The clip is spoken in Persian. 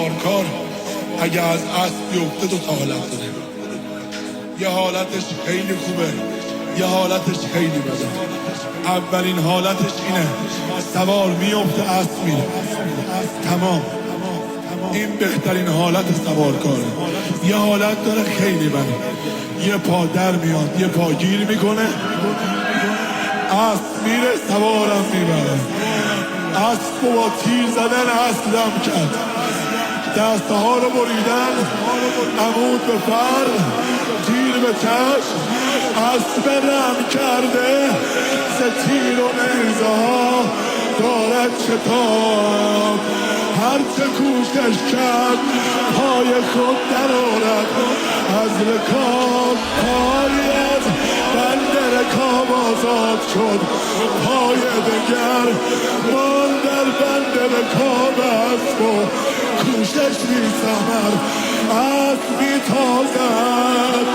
سوارکار اگه از اسب بیفته دو تا حالت داره. یه حالتش خیلی خوبه، یه حالتش خیلی بده. اولین حالتش اینه سوار میفته اسب میره، تمام. این بهترین حالت سوارکاره. یه حالت داره خیلی بده، یه پا در میاد، یه پا گیر میکنه، اسب میره، سوارم میبره. اسب با تیر زدن اسلم کرد، دستها رو بریدن، عمود به فر، تیر به چشم، اسب رم کرده ز تیر و نیزه ها دارد شتاب. هرچه کوشش کرد پای خود در آرد از رکاب. پای از بند رکاب آزاد شد، پای دگر مان در بند رکاب اسب و کوشش بی ثمر اسب بی تازد.